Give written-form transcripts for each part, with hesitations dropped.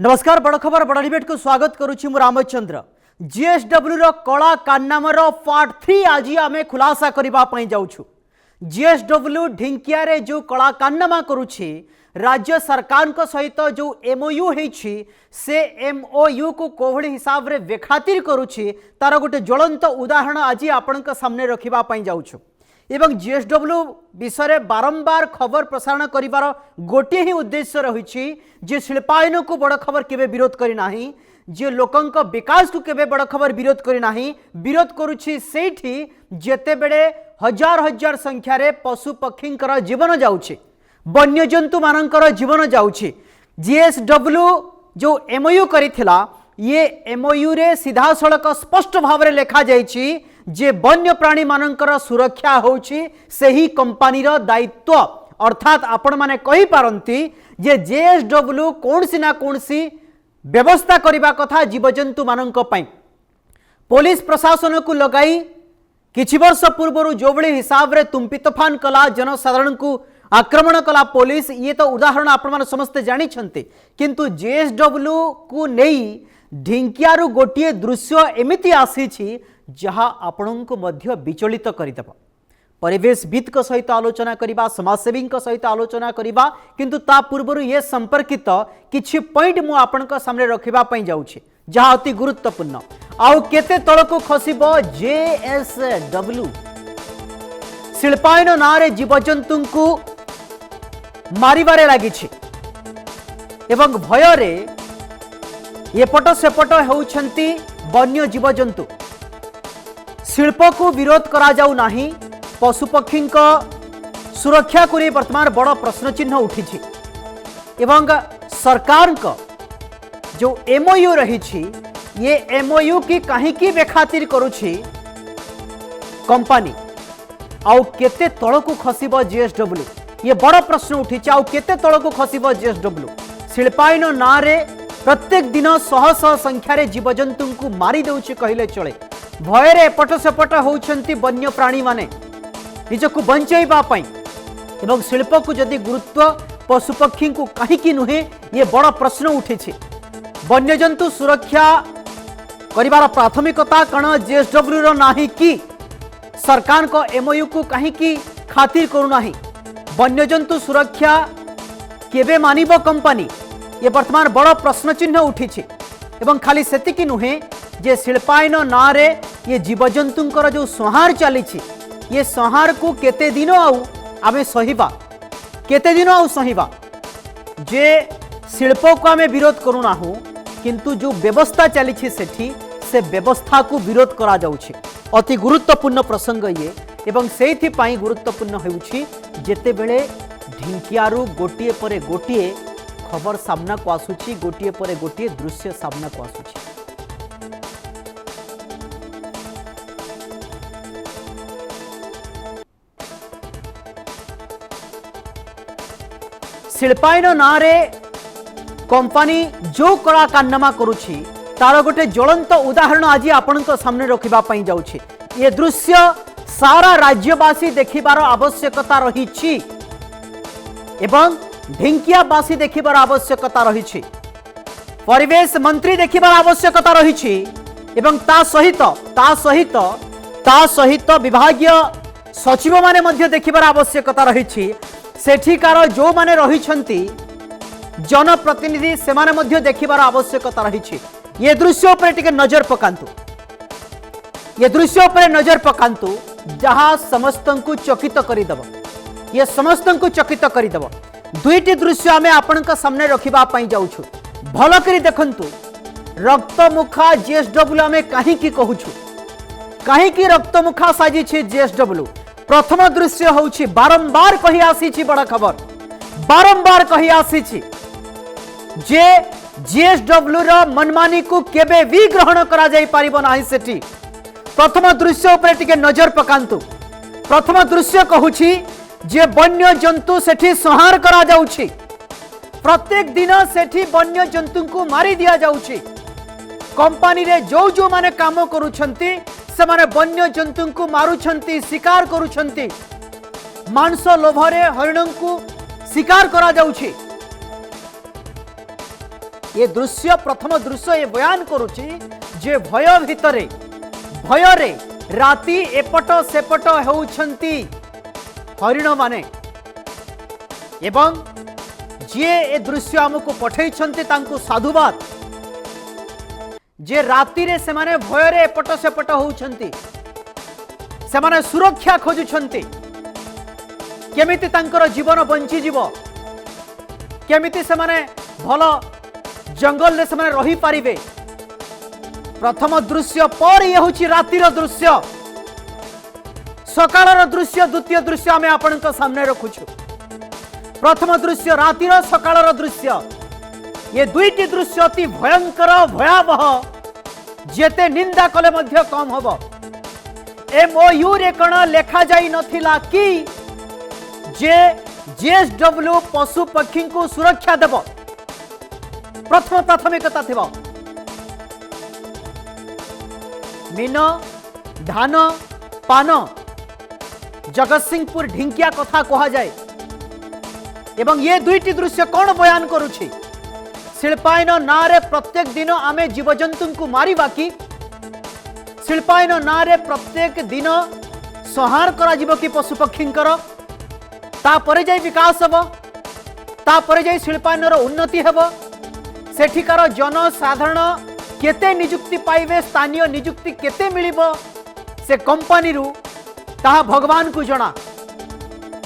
नमस्कार बड़ खबर बड़ डिबेट को स्वागत करुच्ची मु रामचंद्र। जीएसडब्ल्यू रो कला कारनामार पार्ट 3 आज आम खुलासा करने जाऊँ। जीएसडब्ल्यू ढिंकिया रे जो कला कारनामा करुच्ची राज्य सरकार को सहित जो एमओयू होईछि से एमओयू को कोभली हिसाब रे बेखातिर करुच्ची तार गोटे ज्वलंत उदाहरण आज आपण सामने रखा जाऊँ। एवं जीएसडब्ल्यू विषय बारंबार खबर प्रसारण करिवार गोटे ही उद्देश्य रही जे शिल्पायन को बड़ खबर केबे विरोध करना, जे लोकंक विकास को केबे बड़ खबर विरोध करना, विरोध करुछि सेठी जेते बेले हजार हजार संख्या रे पशु पक्षींकर जीवन जाउछि, वन्यजंतु मानकर जीवन जाउछि। जीएसडब्ल्यू जो एमओयू करिथिला ये एमओयू रे सीधा सड़क स्पष्ट भाव रे लिखा जाइछि जे वन्य प्राणी मानकर सुरक्षा होछि सही कंपनीर दायित्व। अर्थात आपण माने कहि पारंती जे जेएसडब्ल्यू कोनसी ना कोनसी व्यवस्था करिबा कथा जीवजंतु मानक पई। पुलिस प्रशासन को लगाई किछि वर्ष पूर्व जो भली हिसाब रे तुम्पी तूफान कला जनसाधारण को आक्रमण कला पुलिस, ये तो उदाहरण आपण माने समस्त जानि छन्ते। किंतु जेएसडब्ल्यू को नहीं ढिंकियारू गोटे दृश्य एमिति आसी जहाँ आपण को मध्य विचलित करदेव। परिवेशविद सहित आलोचना करवा, समाजसेवी सहित आलोचना करवा, किंतु ता पूर्व ये संपर्कित किछि पॉइंट मु आपण सामने रखा जाऊँगी जहाँ अति गुरुत्वपूर्ण। आउ केते तलको खसिब जेएसडब्ल्यू शिल्पायन नारे जीवजंतु को मारिबारे लागिछि एवं भୟରେ एपट सेपट होउछंती वन्य जीवजंतु। शिल्प को विरोध करा जाऊ नाही, पशुपक्षी सुरक्षा को वर्तमान बड़ प्रश्न चिन्ह उठी एवं सरकार का जो एमओयू रही ये एमओयू की कहीं बेखातिर करुछि कंपनी। आउ केते तलको खसिब जीएसडब्ल्यू, ये बड़ प्रश्न उठी। आउ केते तलको खसिब जीएसडब्ल्यू। शिल्पायन ना रे प्रत्येक दिन शह शह संख्यार जीवजंतु को मारी देउछि कहले चले। भयर एपट सेपट होउछंती वन्य प्राणी माने निजको बंचैबा पई एवं शिल्प को जदि गुरुत्व पशुपक्षी को कहीं नुहे ये बड़ प्रश्न उठी। वन्यजंतु सुरक्षा करिवार प्राथमिकता कण जेएसडब्ल्यू रो नाही कि सरकार को एमओयू को कहीं खातिर करूना। वन्यजंतु सुरक्षा केबे मानिब कंपनी, ये वर्तमान बड़ प्रश्न चिन्ह उठी। एवं खाली सेतिकी नुहे जे शिल्पायन ना रे ये जीवजंतुंकर जो संहार चली ये संहार को केते दिन आमे सहिबा, केते दिन सहिबा। जे शिल्प को आमे विरोध करूना हूँ किंतु जो व्यवस्था चली सेठी से व्यवस्था को विरोध करा जाउछि। अति गुरुत्वपूर्ण प्रसंग ये एवं सेथि पाई गुरुत्वपूर्ण होउछि जेते बेले ढिंकियारू गोटिए परे गोटिए खबर सामना को आसुछि, गोटिए परे गोटिए दृश्य सामना को आसुछि। शिल्पायन ना रे कंपनी जो कला कारनामा करुछि तार गोटे ज्वलंत उदाहरण आज आपण सामने रखा जाउछि। ये दृश्य सारा राज्यवासी देखिबार आवश्यकता रही एवं ढिंकियावासी देखिबार आवश्यकता रही, परिवेश मंत्री देखिबार आवश्यकता रही एवं ता सहित विभागीय सचिव माने मध्य देखिबार आवश्यकता रही। सेठिकार जो माने रहिछंती जनप्रतिनिधि से माने मध्य देखिबार आवश्यकता रही। ये दृश्य पर टिके नजर पकांतु, ये दृश्य पर नजर पकांतु जहाँ समस्त को चकित करिदब, ये समस्त को चकित करिदब। दुईटी दृश्य आमे आपनका सामने रखिबा पई जाउछु। भल करी देखंतु रक्तमुखा जेएसडब्ल्यू आमे काहे की कहूछु, काहे की रक्तमुखा साजी छी जेएसडब्ल्यू। प्रथम दृश्य होउछि बारंबार कहि आसी छी बड़ खबर, बारंबार कहि आसी छी जे जेएसडब्ल्यू रो मनमानी को केबे भी ग्रहण करा जाई पारिबो नाही सेठी। प्रथम दृश्य ऊपर टिके नजर पकांतु। प्रथम दृश्य कहूछि जे वन्य जंतु सेठी संहार करा जाउछि, प्रत्येक दिन सेठी वन्य जंतु को मारी दिया जाउछि। कंपनी रे जो माने काम करूछंती से माने वन्य जंतु को मारुछंती, शिकार करूछंती। मांस लोभरे हरिण को शिकार करा जाउछि। ये दृश्य प्रथम दृश्य ये बयान करुची जे भय भितरे भयरे राति एपट सेपट होउछंती हरिण माने एवं जे ए दृश्य आमको पठेइछंती तांको साधुवाद जे राति रे से माने भयरे एपट सेपट होउछंती से माने सुरक्षा खोजुछंती केमिति तांकर जीवन बंची जीव केमिति से माने भल जंगल रे से माने रही पारिबे प्रथम दृश्य पर ये होची रातिर दृश्य सकाळर दृश्य द्वितीय दृश्य आमे आपनक सामने रखुछु प्रथम दृश्य रातिर सकाळर दृश्य ये दुईटी दृश्य अति भयंकर भयावह जेते निंदा कले मध्य कम हबो MOU रे कण लेखा जाई नथिला कि जे JSW पशु पक्षी को सुरक्षा देव प्रथम प्राथमिकता थिबो मीन धान पान जगतसिंहपुर ढिंकिया कथा कहा जाए एवं ये दुईटी दृश्य कौन बयान करुछि शिल्पायन नारे प्रत्येक दिन आमे जीवजंतु को मारिबा कि शिल्पायन नारे प्रत्येक दिन संहार करा जीव कि पशु पक्षींकर तापरे जाई विकास हबो तापरे जाई शिल्पायनर उन्नति हबो सेठिकार जनसाधारण केते नियुक्ति पाइबे स्थानीय नियुक्ति केते मिलिबो से कंपनी रु ताहा भगवान को जणा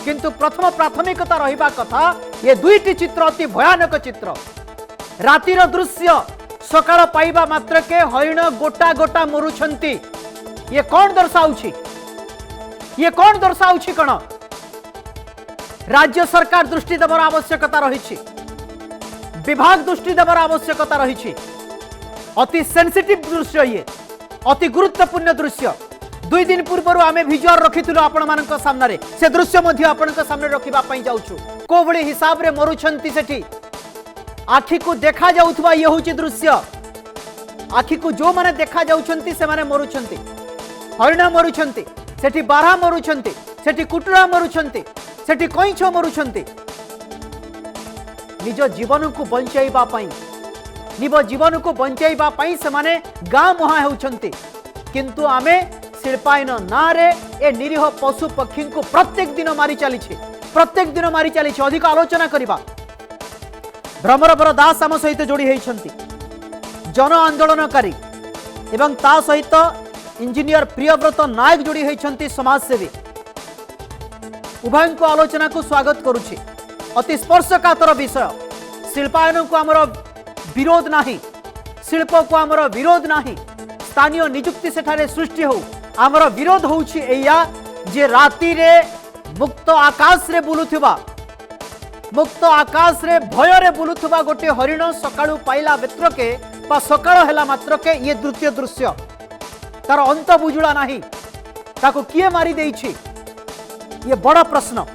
किंतु प्रथम प्राथमिकता रहिबा कथा ये दुईटी चित्र अति भयानक चित्र रातिर दृश्य सकाळ पाइबा मात्र के हरिण गोटा गोटा मरुछंती ये कौन दर्शाउछि ये कौन दर्शाउछि कण राज्य सरकार दृष्टि देवर आवश्यकता रही विभाग दृष्टि देवर आवश्यकता रही अति सेंसिटिव दृश्य ये अति गुरुत्वपूर्ण दृश्य दुई दिन पूर्व आमे भिजुआल रखिथिलु आपण मानक सामने से दृश्य मध्य आपनक सामने रखिबा पई जाउछु को बड़ी हिसाब रे मरुछंती सेठी आखि को देखा जाउथबा ये होची दृश्य आखि को जो माने देखा जाउछंती से माने मरुछंती हरिण मरुछंती सेठी बारहा मरुछंती सेठी कुटुरा मरुछंती सेठी कइछ मरुछंती निज जीवन को बंचाइबा पई निज जीवन को बंचाइबा पई से माने गां मुहा होउछंती किंतु आमे शिल्पायन नारे ए निरीह पशु पक्षी को प्रत्येक दिन मारी चली प्रत्येक दिन मारी चली अधिक आलोचना करबा भ्रमरवर दास आम सहित जोड़ी होती जन आंदोलनकारी एवं ता सहित इंजीनियर प्रियव्रत नायक जोड़ी होती समाजसेवी उभय को आलोचना को स्वागत करुछि अति स्पर्शकातर विषय शिल्पायन को आमर विरोध नाही शिल्प को आमर विरोध नाही स्थानीय नियुक्ति सेठारे सृष्टि हो आमर विरोध होउछि एया जे राति रे मुक्त आकाश रे बुलुथिबा मुक्त आकाश रे भय रे बुलुथिबा गोटे हरिण सकाळु पाइला बेत्रके बा सकाळ हैला मात्रके ये द्वितीय दृश्य तार अंत बुझुला नाही ताको किए मारी देइछि ये बड़ प्रश्न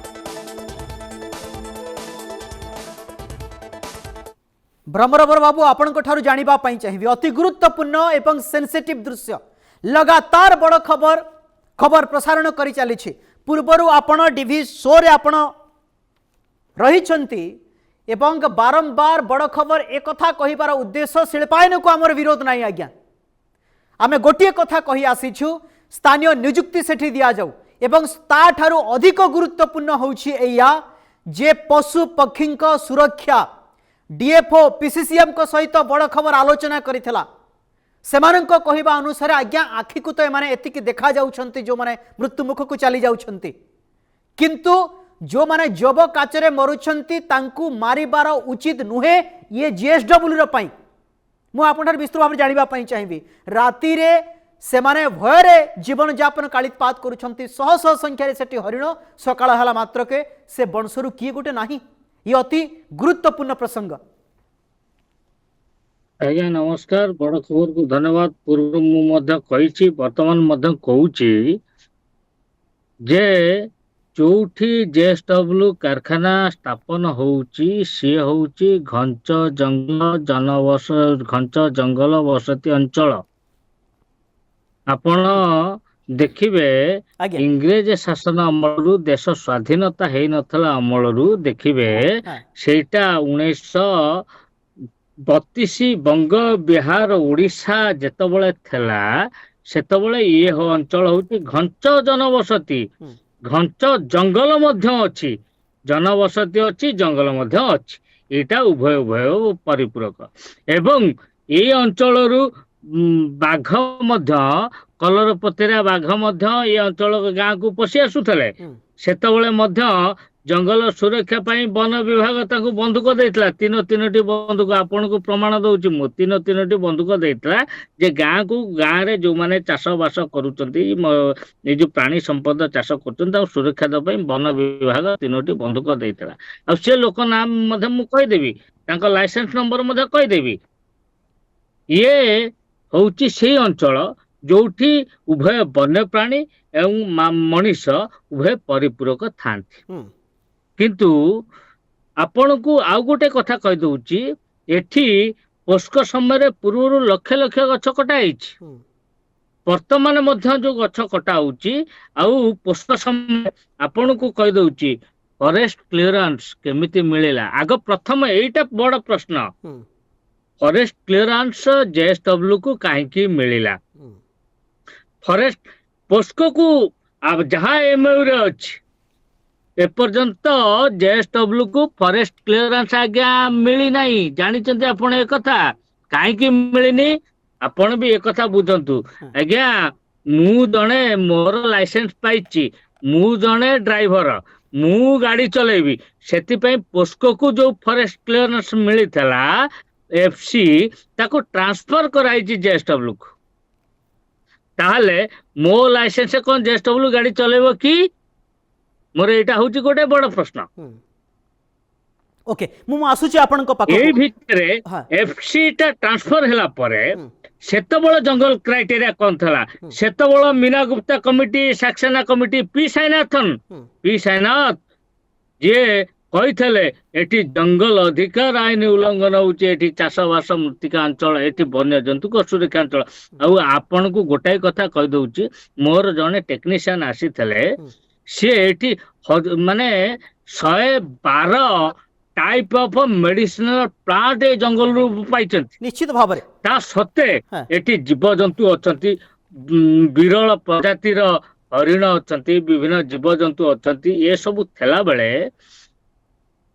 भ्रमरवर बाबू आपण ठारू जानिबा पई चाहिबी अति गुरुत्वपूर्ण एवं सेंसिटिव दृश्य लगातार बड़ खबर प्रसारण करी चली पूर्वर आपण डीवी शो रे आपण रही एवं बारंबार बड़ खबर एक कथा कहिबार उद्देश्य शिल्पायन को आमर विरोध नहीं आज्ञा आमे गोटे कथा कही आसीछु स्थानीय नियुक्ति सेठी दिया जाऊ एवं ताठारू अधिक गुरुत्वपूर्ण होउछि एया जे पशु पक्षी सुरक्षा डीएफओ पीसीसीएम को सहित बड़ खबर आलोचना करिथिला सेमानंको कहिबा अनुसार आज्ञा आखि को तो एमाने एतिकी देखा जाउछंती जो माने मृत्यु मुख को चली जाउछंती किंतु जो माने जब काचरे मरुछंती तांकू मारिबार उचित नुहे ये JSW रो पई मु आपनठार विस्तृत भाव जानिबा पई चाहिबी राति रे सेमाने भयरे जीवन यापन कालितपात करुछंती शह शह संख्या रे सेठी हरिण सकाळ हला मात्र के से बंशरु किए गोटे नाही ये अति गुरुत्वपूर्ण प्रसंग आज्ञा नमस्कार बड़ खबर को धन्यवाद पूर्व मुझे कही बर्तमान कहूची जे चौठी JSW कारखाना स्थापन होउची सी होउची घंच जंगल बसती अंचल आपण देखिबे इंग्रेज शासन अमलरू देश स्वाधीनता है नथला अमलरू देखिबे सेटा 19 ବତିଶି ବଙ୍ଗ ବିହାର ଓଡିଶା ଯେତେବେଳେ ଥିଲା ସେତେବେଳେ ଇଏ ଅଞ୍ଚଳ ହଉଛି ଘଞ୍ଚ ଜନବସତି, ଘଞ୍ଚ ଜଙ୍ଗଲ ମଧ୍ୟ ଅଛି, ଜନବସତି ଅଛି, ଜଙ୍ଗଲ ମଧ୍ୟ ଅଛି। ଏଇଟା ଉଭୟ ଉଭୟ ପରିପୂରକ ଏବଂ ଏଇ ଅଞ୍ଚଳରୁ ବାଘ ମଧ୍ୟ କଲରପତରିଆ ବାଘ ମଧ୍ୟ ଏ ଅଞ୍ଚଳ ଗାଁକୁ ପଶି ଆସୁଥିଲେ। ସେତେବେଳେ ମଧ୍ୟ ଜଙ୍ଗଲ ସୁରକ୍ଷା ପାଇଁ ବନ ବିଭାଗ ତାଙ୍କୁ ବନ୍ଧୁକ ଦେଇଥିଲା, ତିନୋଟି ବନ୍ଧୁକ। ଆପଣଙ୍କୁ ପ୍ରମାଣ ଦଉଛି ମୁଁ, ତିନୋଟି ବନ୍ଧୁକ ଦେଇଥିଲା ଯେ ଗାଁରେ ଯୋଉମାନେ ଚାଷ ବାସ କରୁଛନ୍ତି, ଏଇ ଯୋଉ ପ୍ରାଣୀ ସମ୍ପଦ ଚାଷ କରୁଛନ୍ତି, ତାଙ୍କୁ ସୁରକ୍ଷା ଦେବା ପାଇଁ ବନ ବିଭାଗ 3ଟି ବନ୍ଧୁକ ଦେଇଥିଲା। ଆଉ ସେ ଲୋକ ନାମ ମଧ୍ୟ ମୁଁ କହିଦେବି, ତାଙ୍କ ଲାଇସେନ୍ସ ନମ୍ବର ମଧ୍ୟ କହିଦେବି। ଇଏ ହଉଛି ସେଇ ଅଞ୍ଚଳ ଯୋଉଠି ଉଭୟ ବନ୍ୟପ୍ରାଣୀ ଏବଂ ମଣିଷ ଉଭୟ ପରିପୂରକ ଥାନ୍ତି। କିନ୍ତୁ ଆପଣଙ୍କୁ ଆଉ ଗୋଟେ କଥା କହିଦଉଛି, ଏଠି ପୋସ୍କୋ ସମୟରେ ପୂର୍ବରୁ ଲକ୍ଷ ଲକ୍ଷ ଗଛ କଟା ହେଇଛି, ବର୍ତ୍ତମାନ ମଧ୍ୟ ଯୋଉ ଗଛ କଟା ହଉଛି। ଆଉ ପୋସ୍କୋ ସମୟ ଆପଣଙ୍କୁ କହିଦଉଛି ଫରେଷ୍ଟ କ୍ଲିୟରାନ୍ସ କେମିତି ମିଳିଲା। ଆଗ ପ୍ରଥମ ଏଇଟା ବଡ ପ୍ରଶ୍ନ, ଫରେଷ୍ଟ କ୍ଲିୟରାନ୍ସ ଜେଏସଡବ୍ଲ୍ୟୁ କୁ କାହିଁକି ମିଳିଲା? ଫରେଷ୍ଟ ପୋସ୍କୋ କୁ ଯାହା ଏମୟୁ ରେ ଅଛି ଏପର୍ଯ୍ୟନ୍ତ ଜେଏସଡବ୍ଲ୍ୟୁ କୁ ଫରେଷ୍ଟ କ୍ଲିୟରାନ୍ସ ଆଜ୍ଞା ମିଳିନାହିଁ। ଜାଣିଛନ୍ତି ଆପଣ ଏ କଥା? କାହିଁକି ମିଳିନି ଆପଣ ବି ଏ କଥା ବୁଝନ୍ତୁ ଆଜ୍ଞା। ମୁଁ ଜଣେ, ମୋର ଲାଇସେନ୍ସ ପାଇଛି, ମୁଁ ଜଣେ ଡ୍ରାଇଭର, ମୁଁ ଗାଡି ଚଲେଇବି, ସେଥିପାଇଁ ପୋସ୍କୋ କୁ ଯୋଉ ଫରେଷ୍ଟ କ୍ଲିୟରାନ୍ସ ମିଳିଥିଲା ଏଫସି, ତାକୁ ଟ୍ରାନ୍ସଫର କରାଯାଇଛି ଜେଏସଡବ୍ଲ୍ୟୁ କୁ। ତାହେଲେ ମୋ ଲାଇସେନ୍ସ କଣ ଜେଏସଡବ୍ଲ୍ୟୁ ଗାଡି ଚଲେଇବ କି? ମୋର ଏଇଟା ହଉଛି ଗୋଟେ ବଡ ପ୍ରଶ୍ନ। ओके मु आसुची आपन को पाखो एई भितरे एफसी टा ट्रांसफर होला परे सेतबळ जंगल क्राइटेरिया कोन थला? सेतबळ Meena Gupta committee, Saxena committee, P Sainath जे कहिथले एठी जंगल अधिकार आईन उल्लंघन होउची, एठी चाषबास मृत्तिका अंचल, एठी वन्य जंतु को सुरक्षा अंचल। आ आपन को गोटाई कथा कहि दउची, मोर जने टेक्नीशियन आसीथले, सी एठी माने 112 type of medicinal plant A जंगल रु पाइछंती। निश्चित भाव रे ता सत्ते एठी जीव जंतु अछंती, विरल प्रजातिर हरिण अछंती, विभिन्न जीव जंतु अछंती। ए सब थेला बेले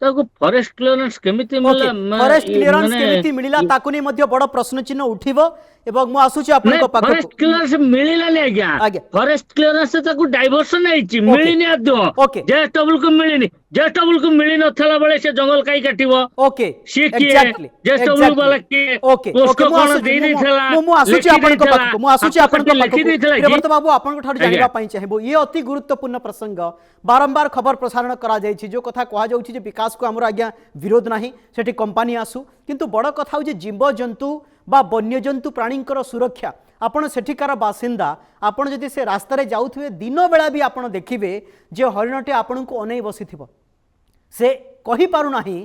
ताको फॉरेस्ट क्लियरेंस केमिति मिला? फॉरेस्ट क्लियरेंस केमिति मिलिला ताको नि मध्ये बड़ प्रश्न चिन्ह उठिबो। एवं मु आसुची आपन को पाखो फॉरेस्ट क्लियरेंस मिलिला नै आज्ञा। फॉरेस्ट क्लियरेंस ताको डाइवर्सन आइची, मिलिनि आदो। जेएसडब्ल्यू को मिलिनि, जेएसडब्ल्यू को मिलि नथला बेले से जंगल काई काटिबो? ओके सी एग्जैक्टली जेएसडब्ल्यू वाला के ओके ओके मु आसुची आपन को पाखो, मु आसुची आपन को पाखो। प्रियव्रत बाबू आपन को ठार जानिबा पई चाहेबो, ये अति गुरुत्वपूर्ण प्रसंग। बारंबार खबर प्रसारण करा जायछि, जो कथा कहा जाउछि जे विकास को हमर आज्ञा विरोध नाही, सेठी कंपनी आसु, किंतु बड़ कथा हो जे जीव जंतु बा वन्य जंतु प्राणींकर सुरक्षा। आपण सेठिकार बासिंदा, आपण जदि से रास्ता रे जाउथिबे दिन बेला भी आपण देखिबे जे हरिणटे आपण को अनै बसिथिबो, से कहि पारु नाही,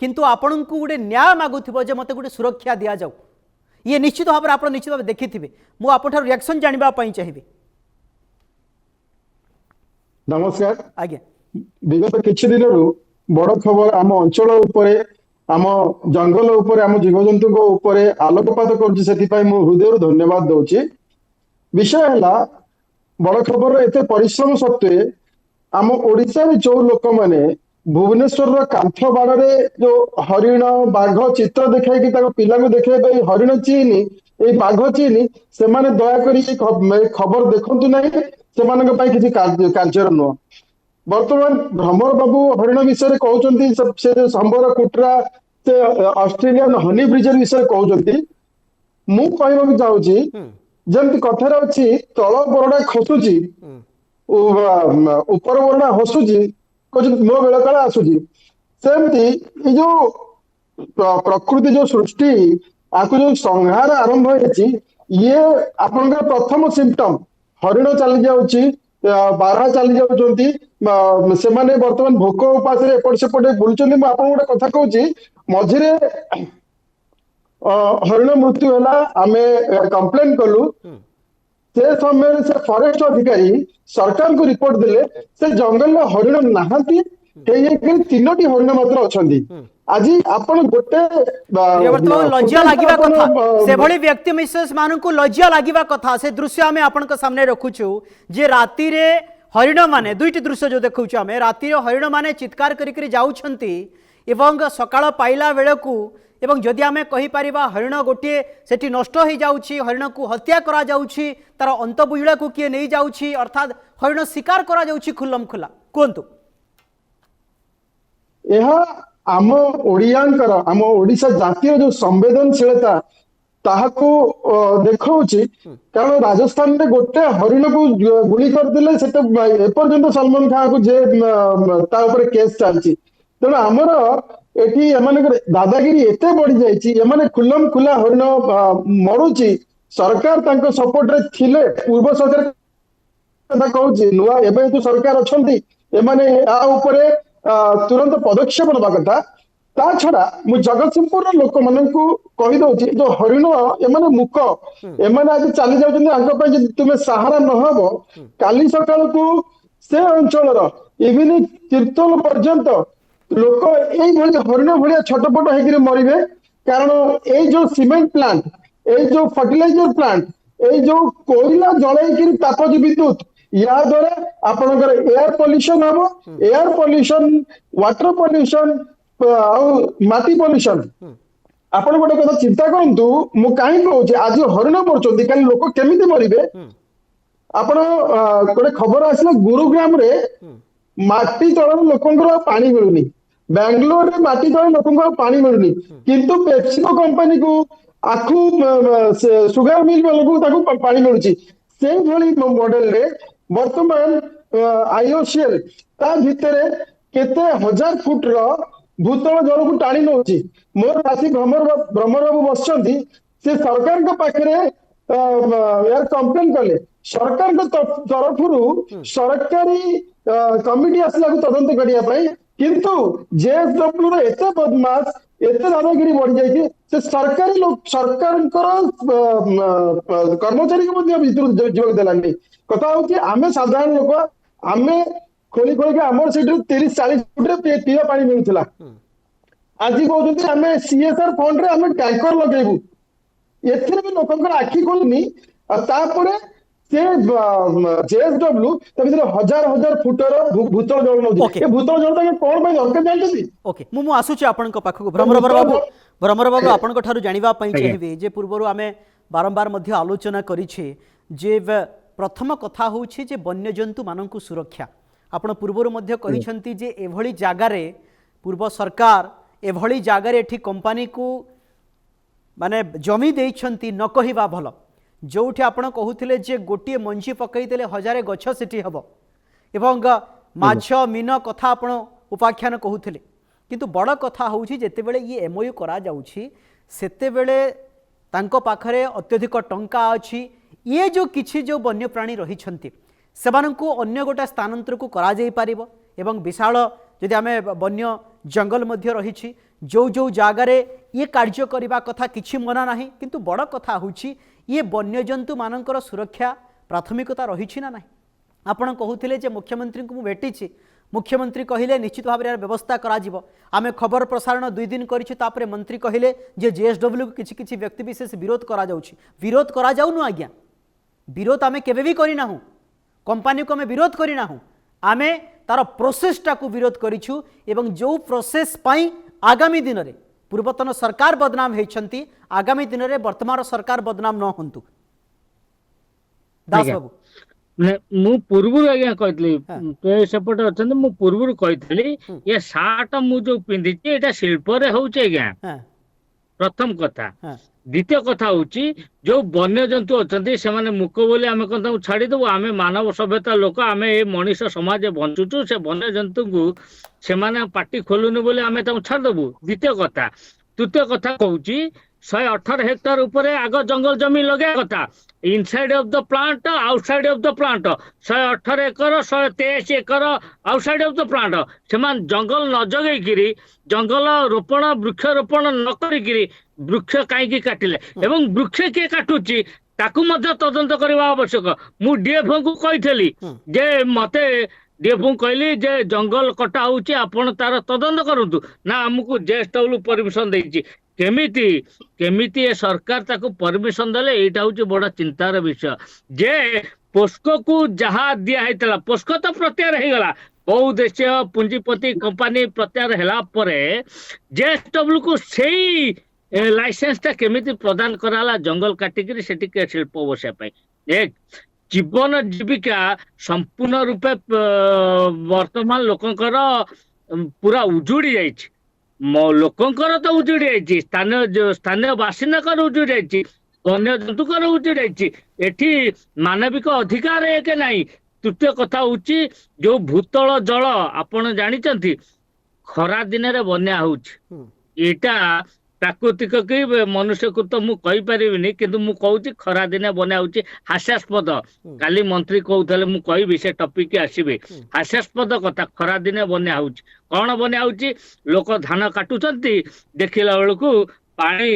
किंतु आपण को गुटे न्याय मागुथिबो जे मते गुटे सुरक्षा दिया जाऊ। ये निश्चित भाव आपण निश्चित भाव देखिथिबे। मु आपण ठार रिएक्शन जानिबा पई चाहिबे। नमस्कार आज्ञा। विगत किछि दिन बड़ खबर आम अंचल उपरे, आम जंगल उपरे, आम जीवजंतु उपरे आलोकपात करुछि, सेति मु हृदय धन्यवाद दउछि। विषय है बड़ खबर एते परिश्रम सत्वे आम ओडिशा रे जो लोक माने भुवनेश्वर कांथ बाड़े जो हरिण बाघ चित्र देखाई कि पिला देखा हरिण चीनी ए बाघ चीनी से दया करी खबर देखु ना, से कार्य नुह। बर्तमान भ्रमर बाबू हरिण विषय कहते, से संबर कुटरा से ऑस्ट्रेलियन हनी ब्रिजर विषय कहते। मु कहवाक चाहूँगी जमती कथार अच्छी तल बरडा खसुची ऊपर बरडा हसुची, मो बेल काल आसूची। सेमती जो प्रकृति जो सृष्टि आपको जो संहार आरंभ होती, ये आपन प्रथम सिम्पटम हरिण चली जाऊँगी, बारहा चली जाऊँगी, से बर्तमान भोक उपास एपट सेपटे बुलूं। मुझे गोटे कथा कहूँ, मझे हरिण मृत्यु है, आम कंप्लेन कलु, से समय से फॉरेस्ट अधिकारी सरकार को रिपोर्ट देले से जंगल में हरिण नहांती, ହେଇଯାଇକି 3ଟି ହରିଣ ମାତ୍ର ଅଛନ୍ତି। ଆଜି ଆପଣ ଗୋଟେ ବର୍ତ୍ତମାନ ଲଜ୍ଜା ଲାଗିବା ଆପଣ, କଥା ସେଭଳି ବ୍ୟକ୍ତି ବିଶେଷ ମାନଙ୍କୁ ଲଜ୍ଜା ଲାଗିବା କଥା ସେ ଦୃଶ୍ୟ ଆମେ ଆପଣଙ୍କ ସାमने ରଖୁଛୁ ଯେ ରାତିରେ ହରିଣ ମାନେ ଦୁଇଟି ଦୃଶ୍ୟ जो ଦେଖୁଛୁ ଆମେ ରାତିରେ ହରିଣ ମାନେ ଚିତ୍କାର କରିକି ଯାଉଛନ୍ତି ଏବଂ ସକାଳ ପାଇଲା ବେଳକୁ ଏବଂ ଯଦି ଆମେ कहीपर हरिण गोटे से नष्ट हो जाऊँगी हरिण को हत्या करा जाउछि तार अंत बुझड़ा को किए नहीं जाउछि अर्थात हरिण शिकार करा जाउछि खुल्लम खुला कहतु आम ओडियांकर आम ओडिशा जातीय जो संवेदनशीलता ताहाको देखौछि कारण राजस्थान में गोटे हरिण को गुली करदेले से एपर्यंत सलमान खान को जे ता ऊपर केस चलछि तेणु आमर एठी एमानकर दादागिरी एते बढ़ी जाइछि एमाने खुल्लम खुला हरिण मरुछि सरकार तांको सपोर्ट रे थिले पूर्व सरकार कथा कहूछि नुआ एबे जो सरकार अछंती एमाने आ ऊपरे तुरंत पदक्षेप नबा कथा ता छड़ा मु जगतसिंहपुर लोक माननकु कहि दउछि जो हरिण एमाने मुक एमाने आज चली जाउछन्ती आंको पय जे तुमे सहारा न हबो काली सकाळ को से अंचल रो इवनिंग तीर्थल पर्यंत लोक एई भली हरिण भलिया छटपट हेकिरे मरिबे कारण एई जो सीमेंट प्लांट एई जो फर्टिलाइजर प्लांट एई जो कोयला जळाई ताप विद्युत या द्वारा आपनकर एयर पोल्यूशन हबो एयर पोल्यूशन वाटर पोल्यूशन माटी पोल्यूशन आपण गोटे कथा चिंता करंतु मु काहे कहूची आज हरिण मरचंती काली लोक केमिति मरिबे आपण गोटे खबर आसला गुरुग्राम रे माटी तळ लोकंकर पानी मिलुनी बेंगलोर रे माटी तळ लोकंकर पानी मिलुनी किंतु पेप्सिको कंपनी को आखु सुगर मिल वाला ताकू पानी मिलुची से भली मॉडल रे वर्तमान आईओसीएल ता भितरे केते हजार फुट रो भूतल जल को टाणी नौची मोर साथी भ्रमर बाबू बसचंती से सरकार के पाखरे यार कंप्लेन कले सरकार के तरफ सरकारी कमिटी आसला को तदंत करिया पई किंतु जेएसडब्ल्यू रे एते बदमाश एते दादागिरी बढ़ी जाई से सरकारी लोग सरकार कर्मचारी के मध्य भीतर जोग देलानी कथा होची आमे साधारण लोक आमे खोली खोली आमर से 30-40 फुट रे पीवा पानी मिलुतला आज कहते आमे सीएसआर फंड रे आमे टैंकर लगेबू एथिरे भी लोकंकर आखि खोलनी तापरे से जेएसडब्ल्यू ता भीतर हजार हजार फुटर भूतल जल नउची ए भूतल जल तके कोन पय दरकार जानथि ओके मु आसुची आपनक पाखक भ्रमर बाबू आपनक ठारू जानिबा पई चाहिबे जे पूर्वरु आमे बारंबार मध्य आलोचना करिछि जे प्रथम कथा होछि जे वन्यजंतु माननकु सुरक्षा आपण पूर्वर मध्य कहिसंती जे एभली जागारे पूर्व सरकार एभली जागारे एठी कंपनी को माने जमी देइछंती न कहिबा भल जोठी आपण कहूथिले जे गोटिए मंजी पकई देले हजारे गछ सेठी हबो एवं माछ मीन कथा आपण उपाख्यान कहूथिले किंतु बड़ कथा होउछि जेते बेले ये एमओयू करा जाउछि सेते बेले तांको पाखरे अत्यधिक टंका अछि ये जो किछि जो वन्यप्राणी रहिछंती सेमानंकु अन्य गोटा स्थानांतर को करा जाई पारिबो एवं विशाल यदि आमे वन्य जंगल मध्य रहिछि जो जो जागारे ये कार्य करबा कथा किछि मना नाही किंतु बड़ कथा होछि ये वन्यजंतु मानकर सुरक्षा प्राथमिकता रहिछि ना नाही आपण कहूथिले जे मुख्यमंत्री को भेटिछि मुख्यमंत्री कहिले निश्चित भाव में व्यवस्था करा जिवो आमे खबर प्रसारण 2 दिन करिछु तापरे मंत्री कहिले जे जेएसडब्ल्यू किछि किछि व्यक्ति विशेष विरोध करा जाउछि विरोध करा जाउनु आज्ञा विरोध आमे केबे भी करिना हूं कंपनी को आमे विरोध करिना हूं आमे तार प्रोसेसटा को विरोध करिछु एवं जो प्रोसेस पाई आगामी दिन रे पूर्वतन सरकार बदनाम हेछंती आगामी दिन रे वर्तमान सरकार बदनाम न होंतु दास बाबू मु पूर्व आज्ञा कहली सेपटे अच्छा मु पूर्व कही ये सार्ट मु जो पिंधि एटा शिल्प रे होउचे आज्ञा प्रथम कथा द्वितीय कथा होची जो वन्य जंतु अच्छा से माने मुक बोले आमे कथा छाड़ी देबो आमे मानव सभ्यता लोक आमे ए मनीष समाज बंचुचु से वन्य जंतु को से माने पार्टी खोलुनी बोले आमे ता छाड़ देबो द्वितीय कथा तृतीय कथा कहूची 118 हेक्टर ऊपर आग जंगल जमी लगे कथा inside of the plant outside of the plant 118 acre 123 acre outside of the plant से जंगल न जगैकिरी जंगल रोपण वृक्ष रोपण न करिकिरी वृक्ष कहीं काटिले एवं वृक्ष किए काटुची ताकू मध्य तदंत करवा आवश्यक मु डीएफओ को कही जे मते ଡିଏଫଓ କହିଲି ଯେ ଜଙ୍ଗଲ କଟା ହଉଛି ଆପଣ ତାର ତଦନ୍ତ କରନ୍ତୁ ନା ଆମକୁ ଜେଏସଡବ୍ଲ୍ୟୁ ପରମିଶନ ଦେଇଛି କେମିତି କେମିତି ଏ ସରକାର ତାକୁ ପରମିଶନ ଦେଲେ ଏଇଟା ହଉଛି ବଡ ଚିନ୍ତାର ବିଷୟ ଯେ ପୋସ୍କୋକୁ ଯାହା ଦିଆ ହେଇଥିଲା ପୋସ୍କୋ ତ ପ୍ରତ୍ୟାହାର ହେଇଗଲା ବହୁ ଦେଶୀୟ ପୁଞ୍ଜିପତି କମ୍ପାନୀ ପ୍ରତ୍ୟାହାର ହେଲା ପରେ ଜେଏସଡବ୍ଲ୍ୟୁ କୁ ସେଇ ଲାଇସେନ୍ସ ଟା କେମିତି ପ୍ରଦାନ କରାହେଲା ଜଙ୍ଗଲ କାଟିକିରି ସେଠି ଶିଳ୍ପ ବସିବା ପାଇଁ ଏକ ଜୀବନ ଜୀବିକା ସମ୍ପୂର୍ଣ୍ଣ ରୂପେ ବର୍ତ୍ତମାନ ଲୋକଙ୍କର ପୁରା ଉଜୁଡି ଯାଇଛି ଲୋକଙ୍କର ତ ଉଜୁଡି ଯାଇଛି ସ୍ଥାନୀୟ ବାସିନ୍ଦାଙ୍କର ଉଜୁଡି ଯାଇଛି ବନ୍ୟଜନ୍ତୁଙ୍କର ଉଜୁଡି ଯାଇଛି ଏଠି ମାନବିକ ଅଧିକାର ଏକ ନାହିଁ ତୃତୀୟ କଥା ହଉଛି ଯୋଉ ଭୂତଳ ଜଳ ଆପଣ ଜାଣିଛନ୍ତି ଖରା ଦିନରେ ବନ୍ୟା ହଉଛି ଏଇଟା ପ୍ରାକୃତିକ କି ମନୁଷ୍ୟକୁ ତ ମୁଁ କହିପାରିବିନି କିନ୍ତୁ ମୁଁ କହୁଛି ଖରା ଦିନେ ବନ୍ୟା ହଉଛି ହାସ୍ୟାସ୍ପଦ କାଲି ମନ୍ତ୍ରୀ କହୁଥିଲେ ମୁଁ କହିବି ସେ ଟପିକ ଆସିବେ ହାସ୍ୟାସ୍ପଦ କଥା ଖରା ଦିନେ ବନ୍ୟା ହଉଛି କଣ ବନ୍ୟା ହଉଛି ଲୋକ ଧାନ କାଟୁଛନ୍ତି ଦେଖିଲା ବେଳକୁ ପାଣି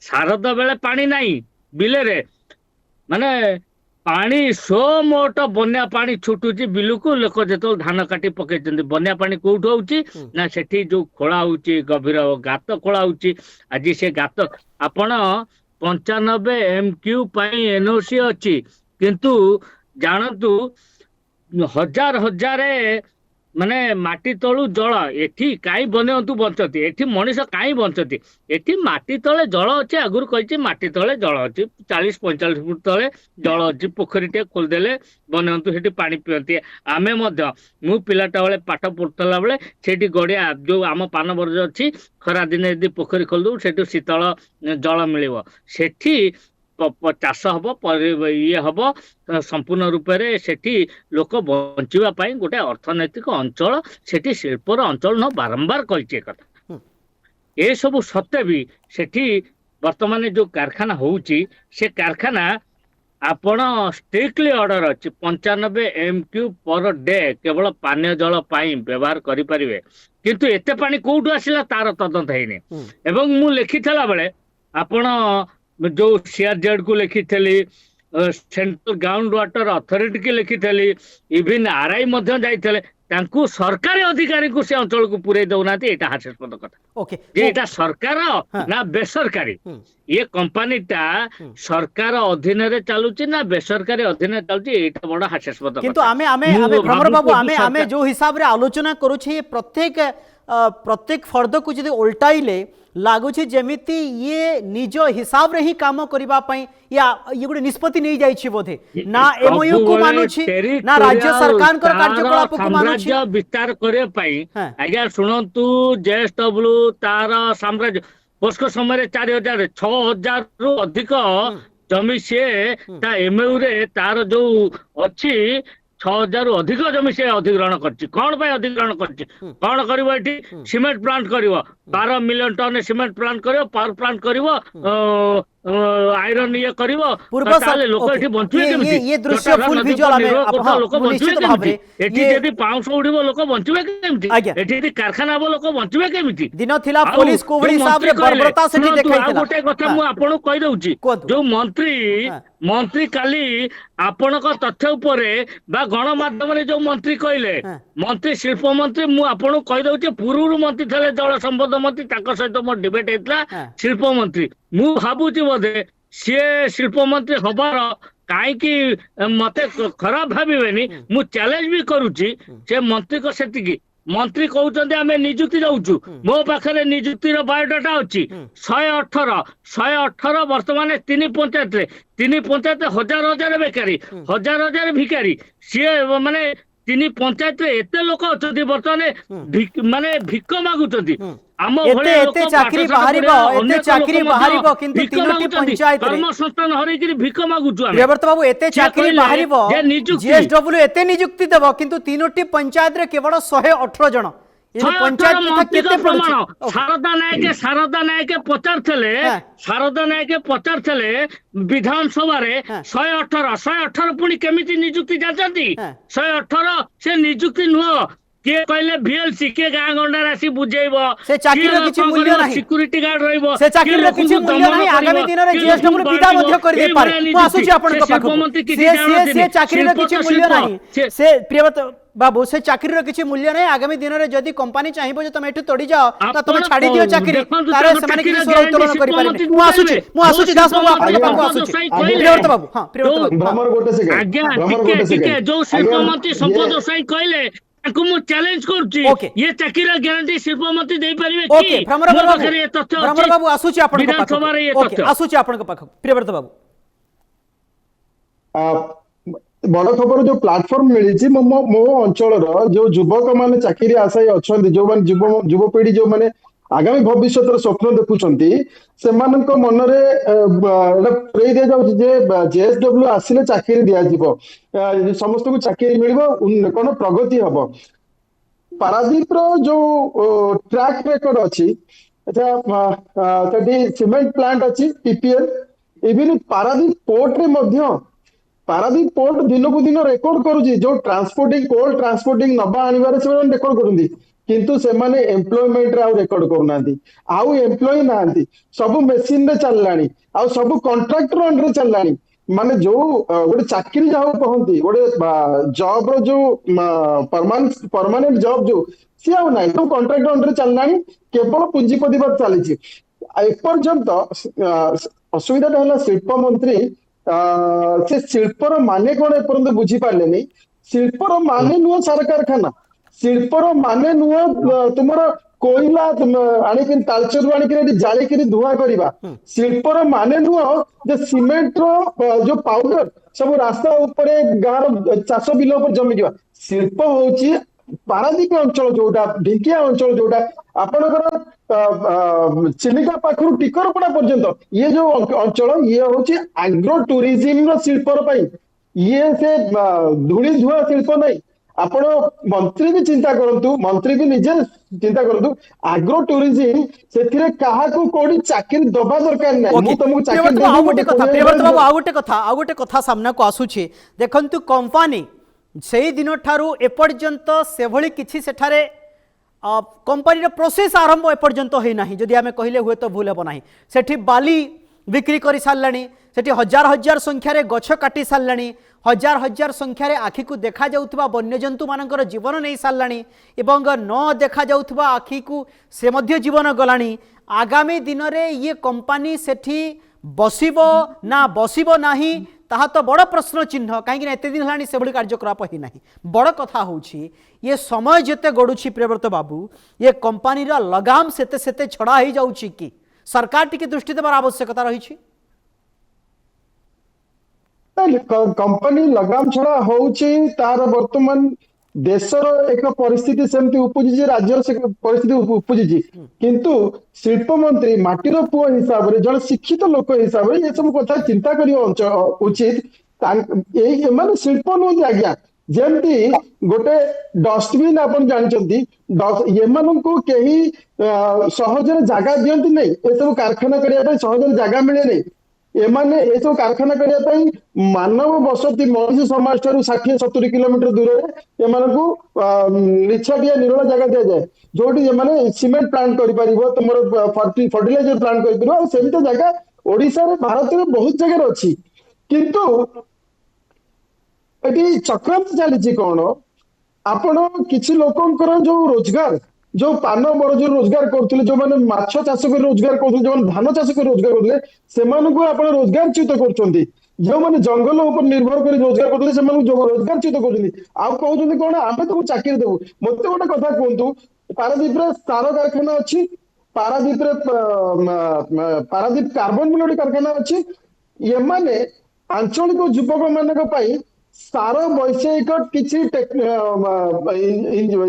ଶାରଦ ବେଳେ ପାଣି ନାହିଁ ବିଲରେ ମାନେ ପାଣି ମୋଟ ବନ୍ୟା ପାଣି ଛୁଟୁଛି ବିଲକୁ ଲୋକ ଯେତେବେଳେ ଧାନ କାଟି ପକେଇଛନ୍ତି ବନ୍ୟା ପାଣି କୋଉଠୁ ହଉଛି ନା ସେଠି ଯୋଉ ଖୋଳା ହଉଛି ଗଭୀର ଗାତ ଖୋଳା ହଉଛି ଆଜି ସେ ଗାତ ଆପଣ 95 MQ ପାଇଁ NOC ଅଛି କିନ୍ତୁ ଜାଣନ୍ତୁ ହଜାର ହଜାର ମାନେ ମାଟି ତଳୁ ଜଳ ଏଠି କାହିଁ ବନ୍ୟଜନ୍ତୁ ବଞ୍ଚନ୍ତି ଏଠି ମଣିଷ କାହିଁ ବଞ୍ଚନ୍ତି ଏଠି ମାଟି ତଳେ ଜଳ ଅଛି ଆଗରୁ କହିଛି ମାଟି ତଳେ ଜଳ ଅଛି 40-45 ଫୁଟ ତଳେ ଜଳ ଅଛି ପୋଖରୀଟେ ଖୋଲିଦେଲେ ବନ୍ୟଜନ୍ତୁ ସେଠି ପାଣି ପିଅନ୍ତି ଆମେ ମଧ୍ୟ ମୁଁ ପିଲାଟା ବେଳେ ପାଠ ପଢୁଥିଲା ବେଳେ ସେଠି ଗଡିଆ ଯୋଉ ଆମ ପାନ ବର୍ଜ ଅଛି ଖରା ଦିନେ ଯଦି ପୋଖରୀ ଖୋଲିଦେବୁ ସେଠୁ ଶୀତଳ ଜଳ ମିଳିବ ସେଠି ଚାଷ ହବ ଇଏ ହବ ସମ୍ପୂର୍ଣ୍ଣ ରୂପରେ ସେଠି ଲୋକ ବଞ୍ଚିବା ପାଇଁ ଗୋଟେ ଅର୍ଥନୈତିକ ଅଞ୍ଚଳ ସେଠି ଶିଳ୍ପର ଅଞ୍ଚଳ ନ ବାରମ୍ବାର କହିଛି କଥା ଏସବୁ ସତ୍ତ୍ୱେ ବି ସେଠି ବର୍ତ୍ତମାନ ଯୋଉ କାରଖାନା ହଉଛି ସେ କାରଖାନା ଆପଣ ଷ୍ଟ୍ରିକ୍ଟଲି ଅର୍ଡର ଅଛି 95 MQ ପର ଡେ କେବଳ ପାନୀୟ ଜଳ ପାଇଁ ବ୍ୟବହାର କରିପାରିବେ କିନ୍ତୁ ଏତେ ପାଣି କୋଉଠୁ ଆସିଲା ତାର ତଦନ୍ତ ହେଇନି ଏବଂ ମୁଁ ଲେଖିଥିଲା ବେଳେ ଆପଣ जो CRZ को लिखिली सेंट्रल ग्राउंड वाटर अथॉरिटी की लिखिली इवन RI सरकारी अधिकारी को से अंचल को पूरे दौना यहाँ हास्यास्पद कथा ओके ये सरकार ना बेसरकारी ये कंपनी टा सरकार अधीन रे चलुची ना बेसरकारी अधीन चलुची एटा बड़ हास्यास्पद कथा किंतु आमे आमे आमे भ्रमर बाबू आमे आमे जो हिसाब रे आलोचना करूछे प्रत्येक फर्द को जदि उल्टाइले लागुଛି जेमिति ये निज हिसाब रे ही काम करिबा पई या ये गुडे निष्पत्ति नहीं जाई छी बोधे ना MOU को मानुछि ना राज्य सरकार को कार्यकलाप को मानुछि विस्तार करे पई आज्ञा सुनंतु JSW तार साम्राज्य पोस्को समय 4000 6000 रु अधिक जमी से ता MOU रे तार जो अछि 6000 रु अधिक जमी से अधिग्रहण करछि कोन पय अधिग्रहण करछि कोन करबो एठी सीमेंट प्लांट करबो 12 मिलियन टन सीमेंट प्लांट करियो पावर प्लांट करियो आयरन ये करियो ताले लोक एठी बंचुए केमिति ये दृश्य फुल विजुअल हमें लोक बंचुए केमिति एठी जदी पाउस उडिबो लोक बंचुए केमिति एठी जदी कारखाना हबो लोक बंचुए केमिति दिन थिला पुलिस कोवडी हिसाब रे बर्बरता सेठी देखाइतला गोटे कथा मु आपन कहि दउची जो मंत्री काली आपनक तथ्य उपरे बा गणमाध्यम रे जो मंत्री कहले मंत्री शिल्प मंत्री मु आपन कहि दउची पूर्वरु मंत्री थले जल संपद मंत्री ताको सहित मोर डिबेट हेतला शिल्प मंत्री मु भाबुची बोधे सी शिल्प मंत्री हबार कहीं मते खराब भावेनि मु चैलेंज भी करुची से मंत्री को सेतिकी मंत्री कहते आम निजुक्ति जाऊँ मो पाखे निजुक्तिर बायोडाटा अच्छी 118 बर्तमान 3 पंचायत हजार हजार बेकारी हजार भिकारी सी माने 3 पंचायत एते लोक अच्छा बर्तमान माने भिक मागुंट आम कर्मसंस्थान हरैकि भिक मागुचु बाबू एते चाकरी बाहरिबो JSW एते नियुक्ति देबो किंतु 3टी पंचायत रे केवल 118 जन पंचायत केते प्रमाण शारदा नायक पचार थले विधानसभा रे 118 पुणी केमिति नियुक्ति जाचंती 118 से नियुक्ति नुह किए कहले VLC के गाँ गंडार आसी बुझेइबो से चाकरीर किछि मूल्य नाही सिक्युरिटी गार्ड रहइबो से चाकरीर किछि मूल्य नाही आगामी दिन रे JSW विदा मध्य कर दे पारे मु आसुची आपन को पाखो से चाकरीर किछि मूल्य नाही से प्रियव्रत बाबू से चाकरीर किछि मूल्य नाही आगामी दिन रे जदी कंपनी चाहिबो जे तुम एठु तोडी जाओ त तुम छाडी दियो चाकरी तारे से माने किछि स्वर उत्तोलन करि पारे मु आसुची दास बाबू आपन पाखो आसुची प्रियव्रत बाबू हां प्रियव्रत बाबू भ्रमर गोटे सेकेंड आज्ञा टिके जो शिल्प मंत्री संपद गोसाई कहले ताको मु चैलेंज करछि ये चाकरीर ग्यारंटी शिल्प मंत्री देई परिबे कि ओके भ्रमर बाबू आसुची आपन को पाखो ओके आसुची आपन को पाखो प्रियव्रत बाबू बड़ खबर जो प्लाटफॉर्म मिली मो अंचल जो युवक मैंने चाकरी आशायी अच्छा जो मैंने युवपीढ़ी जो मैंने आगामी भविष्य स्वप्न देखुंट से मनरे पुरई दि जाऊँ JSW आसिले चाकरी दि समस्त को चाकरी मिल कौन प्रगति हम पारादीप जो ट्रैक रेकर्ड अच्छी सीमेंट प्लांट अच्छी TPL इवन पारादीप पोर्ट रे पारादीप पोर्ट दिन को दिन रेकर्ड करुच्ची जो ट्रांसपोर्टिंग कोल ट्रांसपोर्टिंग नबा आनिबार से रेकर्ड करती किंतु से माने एम्प्लॉयमेंट रे आउ रेकर्ड करूनांती आउ एम्प्लॉय नांती सब मशीन रे चललानी आउ सब कॉन्ट्रैक्टर अंडर चललानी माने जो गोटे चाकरी जाऊ कहंती गोटे जॉब रो जो परमानेंट जॉब जो सी आउ नाही तो कॉन्ट्रैक्टर अंडर चललानी केवल पुंजीपतिवाद चलीची एपर्यंत असुविधा हला शिल्प मंत्री से शिल्पर माने कौन एपर्यंत बुझी पारे शिल्पर माने नुह सार कारखाना शिल्पर माने नुह तुम कोईला आनिक तालचर आनिक जालिक धुआं करवा शिल्पर माने नुह जे सीमेंट रो जो पाउडर सब रास्ता उपरे गाँव चाष बिल उपर जमी जावा शिल्प होची पारादीप अंचल जोटा ढिंकिया अंचल जोटा आपनकर चिलिका पाखरु टिकरपड़ा पर्यंत ये जो अंचल ये होची एग्रो टूरिज्म रो शिल्पर पई ये से धूली धुआ शिल्प नहीं आपण मंत्री भी चिंता करंतु मंत्री भी निजे चिंता करंतु एग्रो टूरिज्म सेथिरे काहा को कोडी चाकरी दबा दरकार नै मु तुमको चाकरी आ गोटे कथा प्रियव्रत बाबू आ गोटे कथा सामना को आसुची देखंतु कंपनी से दिन ठारू एपर्यंत से भली किछि सेठारे कंपनी प्रोसेस आरंभ एपर्यंत होना जदि आम कहले हुए तो भूल हम ना सेठी बाली बिक्री कर सारे सेठी हजार हजार संख्यार गछ काटी सारे हजार हजार संख्यार आखि को देखा जाउथबा वन्यजंतु मानकर जीवन नहीं सारे एवं न देखा जाउथबा आखि को से मध्य जीवन गलानी आगामी दिन रे ये कंपनी सेठी बसिबो ना बसिबो नाही ताहा तो बड़ प्रश्न चिन्ह कहीं एत दिन है से कार्यकलाप ही ना बड़ कथा होची ये समय जिते गड़ुची प्रियव्रत बाबू ये कंपनी लगाम सेते सेते छड़ा ही जाउची कि सरकार टिके दृष्टि देवार आवश्यकता रही कंपनी लगाम छड़ा होची तार वर्तमान देशर एक परिस्थिति सेमती उपजी राज्यर परिस्थिति उपजी किंतु शिल्प मंत्री माटीर पुओ हिसाब रे जन शिक्षित लोक हिसाब रे ये सब कथा चिंता करियो उचित माने शिल्प नुहति आज्ञा जेमती गोटे डस्टबिन आपण जानचंती ये माननको केही सहजरे जागा दियंती नै ए सब कारखाना करिया पय सहजरे जागा मिले नै एमाने ए सब कारखाना करिया पय मानव बसती मनुष्य समाज ठारू 60-70 किलोमीटर दूर रे एमानकु निछाटिया निरोला जागा दिया जाए जोटी एमाने सीमेंट प्लांट करि परिबो तमरो फर्टिलाइजर प्लांट करि परिबो सेमते जागा ओडिसा रे भारत रे बहुत जगह रे अछि किंतु एटी चक्रांत चली कौन आपण किसी लोकंकर जो रोजगार जो पान बरज रोजगार करते जो मैंने माछ चाष कर रोजगार करते जो धान चाष कर रोजगार करते से रोजगार च्युत कर जो मैंने जंगल ऊपर निर्भर कर रोजगार करते रोजगार च्युत कर कौन आम तुमको चाकरी देवु मत गोटे कथा कहतु पारादीप सार कारखाना अच्छी पारादीप पारादीप कार्बन मिल गोटे कारखाना अच्छी ये माने आंचलिक युवक मान सार वैषयिक किसी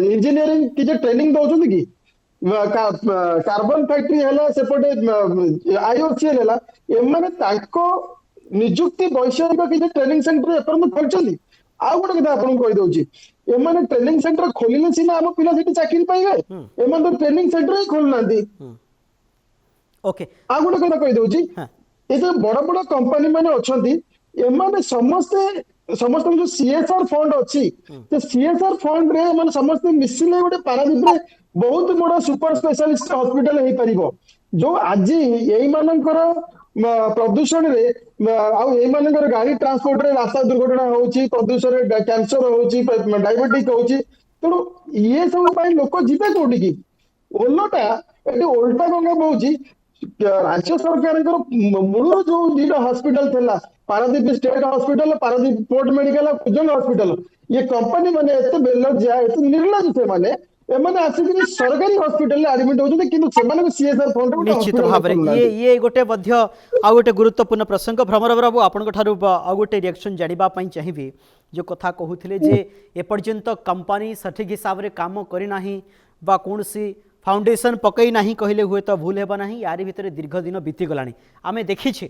इंजीनियरिंग किसी ट्रेनिंग दौरान कि कार्बन फैक्ट्री है सेपटे IOCL है एमाने निजुक्ति वैषयिक किसी ट्रेनिंग सेंटर एपर्यंत खोलते आउ गोटे कथा आपको कहीदे एमाने ट्रेनिंग सेंटर खोलिले सीना आम पिला चाकरी पाइबे एमाने तो ट्रेनिंग सेंटर ही खोलना ओके आउ गोटे कथा कहीदे ये जो बड़ बड़ कंपनी मैंने अच्छा एमाने समस्ते समस्त जो सीएसआर फंड अच्छी सीएसआर फंड रे माने समस्त मिसिले गोटे पारादीप रे बहुत बड़ा सुपर स्पेशलिस्ट हॉस्पिटल हे परिबो जो आज एई मानकर प्रदूषण रे आउ एई मानकर गाड़ी ट्रांसपोर्ट रे रास्ता दुर्घटना होउची प्रदूषण रे कैंसर होउची डायबिटीज होउची तेणु ये सब पाई लोक जिबे कोठी की ओलटा एटी ओल्टा गंगा बहुची राज्य सरकार मूल जो दीटा हॉस्पिटल थिला Paradip state hospital Paradip port medical Kujang hospital ये कंपनी माने एते बेलज्जा एते निर्लज थे माने एमाने आसिक सरकारी हॉस्पिटल रे एडमिट होउछन किंतु सेमाने को सीएसआर फंड रे निश्चित भाव ये गोटे मध्य आ गोटे गुरुत्वपूर्ण प्रसंग भ्रमर बाबू आपण आ गोटे रिएक्शन जानिबा पई चाहिबी जो कथा कहूथिले जे एपर्यंत कंपनी सठिक हिसाब रे काम करि नाही बा कोनसी फाउंडेशन पकई नहीं कहले हुए तो भूल हेबा नहीं यारी भितर दीर्घ दिन बीती गलानी आमे देखिछे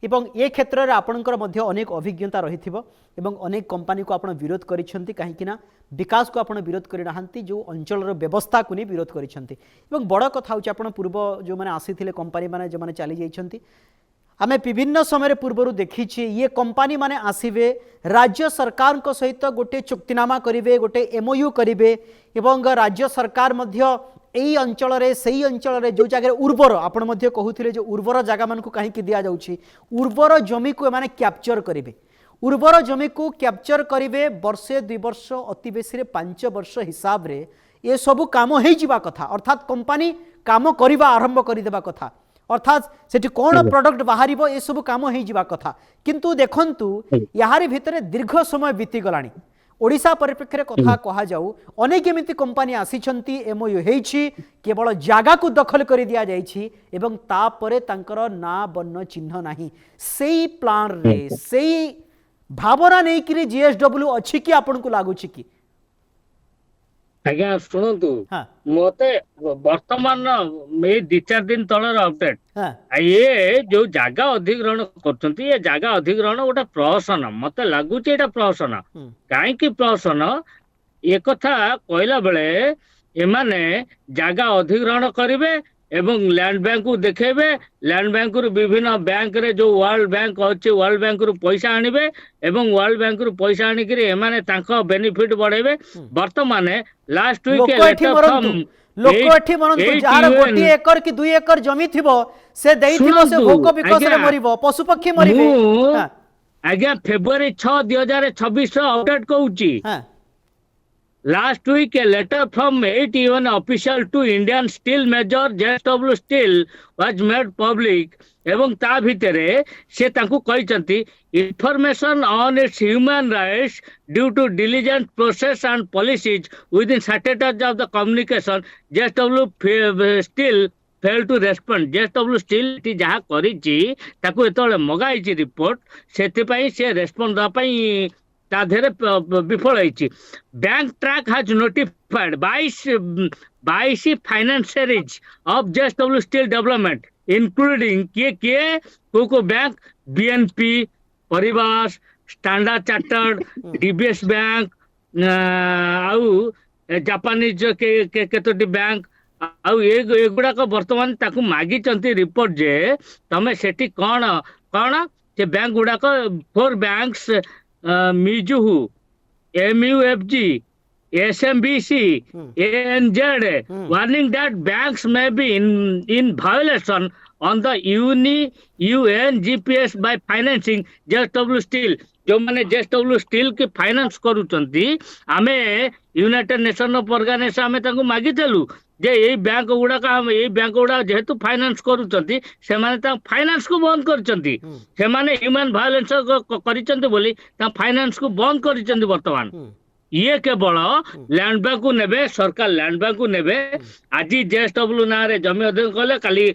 एवं ए क्षेत्र रे आपणकर मध्य अनेक अभिज्ञता रहिथिबो एवं अनेक कंपनी को आपण विरोध करिसेंती काहेकि ना विकास को आपण विरोध करि नाहंती जो अंचल रो व्यवस्था को नि विरोध करिसेंती एवं बड़ कथा होची आपण पूर्व जो माने आसीथिले कंपनी माने जो माने चली जाइछंती आमे विभिन्न समय पूर्व देखीछे ये कंपनी माने आसीबे राज्य सरकार को सहित गोटे चुक्तिनामा करिवे गोटे एमओयू करिवे एवं राज्य सरकार मध्य एई अंचल रे सही अंचल रे जो जगह उर्वर आपण मध्य कहूथिले जो उर्वर जगह मान को काहे कि दिया जाउछि उर्वर जमी को माने कैप्चर करिवे उर्वर जमी को कैप्चर करिवे वर्षे 2 वर्ष अति बेसी रे 5 वर्ष हिसाब रे ये सब काम हेइ जिबा कथा अर्थात कंपनी काम करिवा आरंभ करि देबा कथा अर्थात सेठी कौन प्रोडक्ट बाहर ये सब कम हो कथा किंतु देखंतु याहारी भितरे दीर्घ समय बीती गलानी ओडिशा परिप्रेक्षी कथा कहा जाऊ अनेक एमिति कंपनी आसीछंती एमओयू हेइछि केवल जागा को दखल कर दिया जाइछि एवं तापरे तांकर ना बन्न चिन्ह नाही सेई प्लान रे सेई भावना नै कि जीएसडब्ल्यू अछि कि आपन को लागुछि कि आज्ञा शुणु हाँ मते वर्तमान मे 2-4 दिन तलर अपडेट हाँ ये जो जागा अधिग्रहण करछंती ये जागा अधिग्रहण गोटे प्रहसन मते लागुची एटा प्रहसन काहे कि प्रहसन ए कथा कहला बेले एमाने जागा अधिग्रहण करिवे एवं लैंड बैंक को देखेबे लैंड बैंक रु विभिन्न बैंक रे जो वर्ल्ड बैंक अछि वर्ल्ड बैंक रु पैसा आनिबे एवं वर्ल्ड बैंक रु पैसा आनि कि एमाने तांको बेनिफिट बढ़ेबे वर्तमान लास्ट वीक लोक एठी मनंतु जार 1 एकर कि 2 एकर जमी थिबो से देइथिबो से भोक विकस रे मरिबो पशु पक्षी मरिबे आज्ञा फेब्रुआरी 6 2026 रो अपडेट कहूची हां Last week, a letter from 8 UN official to Indian steel major JSW Steel was made public. एवं ता भितरे से तांकु कहिसंती information on its human rights due to diligent process and policies within status of the communication JSW Steel failed to respond. JSW Steel T जहा करिछि ताकु एतले मगाइछि report सेति पई से respond दा पई विफल bank track has notified 22 financiaries of JSW Steel Development including कोको bank BNP Paribas Standard Chartered DBS bank आउ Japanese के केतोटी बैंक आउ एगुड़ा को वर्तमान ताकू मागी चंती रिपोर्ट जे तमे सेठी कोन कोन से बैंक गुड़ा को 4 banks Mizuho, MUFG, SMBC, ANZ, warning that banks may be in violation on the UNGPS by financing JSW Steel. जो माने JSW Steel के फाइनेंस करूचंती आमे यूनाइटेड नेशन ऑफ ऑर्गेनाइजेशन आमे तांको मागी देलु जे एई बैंक गुडा जेहेतु फाइनेंस करूचंती से माने ता फाइनेंस को बंद करचंती से माने ह्यूमन वायलेंस करिचंती बोली ता फाइनेंस को बंद करिचंती वर्तमान ये केवल लैंड बैंक को नेबे सरकार लैंड बैंक को नेबे आज JSW ना रे जमी अधिग्रहण कले काली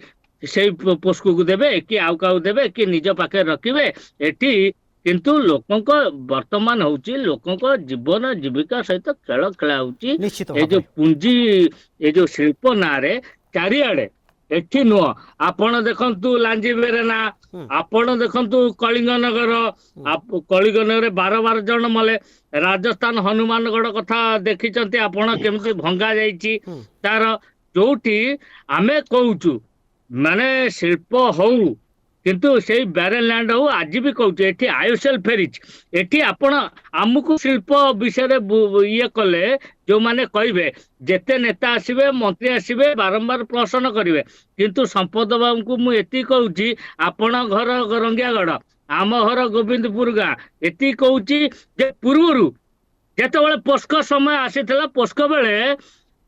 से पोस्ट को देबे कि आउ काउ देबे कि निज पाखे रखिबे एठी किंतु लोकंको वर्तमान होची लोकंको जीवन जीविका सहित खेल खेला होची ए जो पूंजी ए जो शिल्प ना रे चारिआडे एठी नो आपण देखंतु लांजीबेरे ना आपण देखंतु कलिंग नगर कलिंग नगर 12 जन मले राजस्थान हनुमानगढ़ कथा देखिचंती आपण केमती भंगा जाईची तार जोटी आमे कहूचु माने शिल्प होउ କିନ୍ତୁ ସେଇ ବ୍ୟାରେଲ ଲ୍ୟାଣ୍ଡ ହଉ ଆଜି ବି କହୁଛି ଏଠି ଆୟୁସେଲ ଫେରିଛି। ଏଠି ଆପଣ ଆମକୁ ଶିଳ୍ପ ବିଷୟରେ ଇଏ କଲେ ଯୋଉମାନେ କହିବେ, ଯେତେ ନେତା ଆସିବେ ମନ୍ତ୍ରୀ ଆସିବେ ବାରମ୍ବାର ପ୍ରଶ୍ନ କରିବେ, କିନ୍ତୁ ସମ୍ପଦ ବାବୁଙ୍କୁ ମୁଁ ଏତିକି କହୁଛି ଆପଣ ଘର ରଙ୍ଗିଆଗଡ଼, ଆମ ଘର ଗୋବିନ୍ଦପୁର ଗାଁ, ଏତିକି କହୁଛି ଯେ ପୂର୍ବରୁ ଯେତେବେଳେ ପୋସ୍କ ସମୟ ଆସିଥିଲା, ପୋସ୍କ ବେଳେ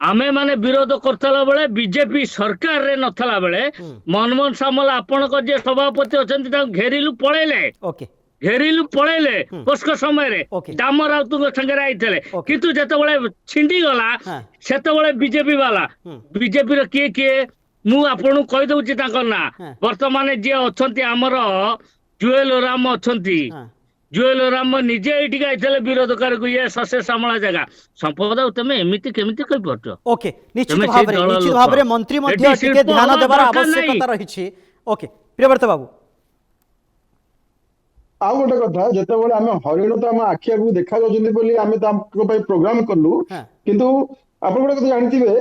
ଆମେ ମାନେ ବିରୋଧ କରୁଥିଲା ବେଳେ ବିଜେପି ସରକାରରେ ନଥିଲା ବେଳେ ମନମୋହନ ସାମଲ ଆପଣଙ୍କ ଯିଏ ସଭାପତି ଅଛନ୍ତି ତାଙ୍କୁ ଘେରିଲୁ ପଳେଇଲେ, ଓକେ ଘେରିଲୁ ପଳେଇଲେ ପୋସ୍କ ସମୟରେ Okay. ଦାମ ରାଉତଙ୍କ ସାଙ୍ଗରେ ଆଇଥିଲେ। Okay. କିନ୍ତୁ ଯେତେବେଳେ ଛିଣ୍ଡି ଗଲା ହଁ। ସେତେବେଳେ ବିଜେପି ବାଲା, ବିଜେପିର କିଏ କିଏ ମୁଁ ଆପଣଙ୍କୁ କହିଦଉଛି ତାଙ୍କ ନାଁ। ହଁ। ବର୍ତ୍ତମାନ ଯିଏ ଅଛନ୍ତି ଆମର ଜୁଏଲ ରାମ ଅଛନ୍ତି, ହଁ। ଜୁଏଲ ରାମ ନିଜେ ଏଇଠିକି ଆଇଥିଲେ ବିରୋଧକାରୀକୁ, ଇଏ ଶଶେ ଶ୍ୟାମଳା ଜାଗା। ସମ୍ପଦ ତମେ ଏମିତି କେମିତି କହିପାରୁଛ? ओके निश्चित ତମେ ସେଇ भाव ଦଳ निश्चित ଲୋକ। भाव मंत्री ଏଠି मध्य टिके ଶିଳ୍ପ ध्यान ହବା देवार ଦରକାର ନାହିଁ। आवश्यकता रही। ओके प्रियव्रत बाबू ଆଉ ଗୋଟେ କଥା, ଯେତେବେଳେ ଆମେ ହରିଣ ତ ଆମ ଆଖି ଆଗକୁ ଦେଖା ଯାଉଛନ୍ତି ବୋଲି ଆମେ ତାଙ୍କ ପାଇଁ ପ୍ରୋଗ୍ରାମ କଲୁ, ହଁ। କିନ୍ତୁ ଆପଣ ଗୋଟେ କଥା ଜାଣିଥିବେ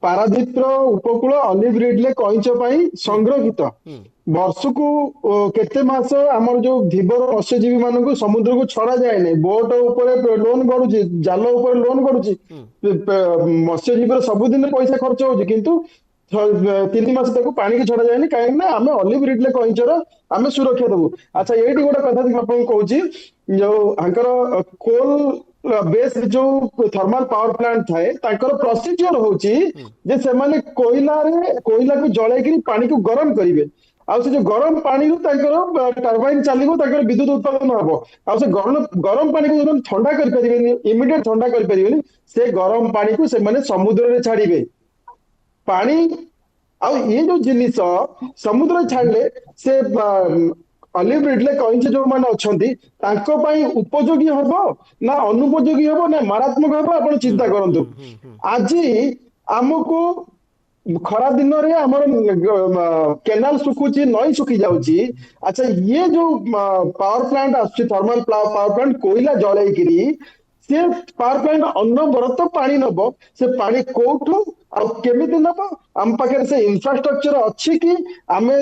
ପାରାଦୀପର ଉପକୂଳ ଅଲିଭ ରିଡଲେ କଇଁଛ ପାଇଁ ସଂରକ୍ଷିତ। ବର୍ଷକୁ କେତେ ମାସ ଆମର ଯୋଉ ଧୀବର ମତ୍ସ୍ୟଜୀବୀ ମାନଙ୍କୁ ସମୁଦ୍ରକୁ ଛଡା ଯାଏନି, ବୋଟ ଉପରେ ଲୋନ କରୁଛି, ଜାଲ ଉପରେ ଲୋନ କରୁଛି, ମତ୍ସ୍ୟଜୀବୀର ସବୁଦିନ ପଇସା ଖର୍ଚ୍ଚ ହଉଛି, କିନ୍ତୁ 3 ମାସ ତାକୁ ପାଣିକି ଛଡା ଯାଏନି, କାହିଁକି ନା ଆମେ ଅଲିଭ ରିଡଲେ କଇଁଛର ଆମେ ସୁରକ୍ଷା ଦବୁ। ଆଚ୍ଛା ଏଇଠି ଗୋଟେ କଥା ଆପଣଙ୍କୁ କହୁଛି, ଯୋଉ ଆଙ୍କର କୋଲ ବେସ୍ ଯୋଉ ଥର୍ମାଲ ପାୱାର ପ୍ଲାଣ୍ଟ ଥାଏ, ତାଙ୍କର ପ୍ରୋସିଜିଅର ହଉଛି ଯେ ସେମାନେ କୋଇଲାକୁ ଜଳେଇକିରି ପାଣିକୁ ଗରମ କରିବେ, ଆଉ ସେ ଯୋଉ ଗରମ ପାଣିରୁ ତାଙ୍କର ଟର୍ବାଇନ ଚାଲିବ, ତାଙ୍କର ବିଦ୍ୟୁତ ଉତ୍ପାଦନ ହବ। ଆଉ ସେ ଗରମ ପାଣିକୁ ଥଣ୍ଡା କରିପାରିବେନି, ଇମିଡିଏଟ ଥଣ୍ଡା କରିପାରିବେନି, ସେ ଗରମ ପାଣିକୁ ସେମାନେ ସମୁଦ୍ରରେ ଛାଡିବେ। ପାଣି ଆଉ ଇଏ ଯୋଉ ଜିନିଷ ସମୁଦ୍ରରେ ଛାଡିଲେ ସେ ଅଲିଭ ରିଡଲେ କଇଁଛ ଯୋଉମାନେ ଅଛନ୍ତି ତାଙ୍କ ପାଇଁ ଉପଯୋଗୀ ହବ ନା ଅନୁପଯୋଗୀ ହବ ନା ମାରାତ୍ମକ ହବ, ଆପଣ ଚିନ୍ତା କରନ୍ତୁ। ଆଜି ଆମକୁ ଖରା ଦିନରେ ଆମର କେନାଲ ଶୁଖୁଛି, ନଈ ଶୁଖି ଯାଉଛି। ଆଚ୍ଛା ଇଏ ଯୋଉ ପାୱାର ପ୍ଲାଣ୍ଟ ଆସୁଛି, ଥର୍ମାଲ ପାୱାର ପ୍ଲାଣ୍ଟ କୋଇଲା ଜଳେଇକିରି ସେ ପାୱାର ପ୍ଲାଣ୍ଟ ଅନବରତ ପାଣି ନବ, ସେ ପାଣି କୋଉଠୁ ଆଉ କେମିତି ନବ? ଆମ ପାଖରେ ସେ ଇନଫ୍ରାଷ୍ଟ୍ରକ୍ଚର ଅଛି କି? ଆମେ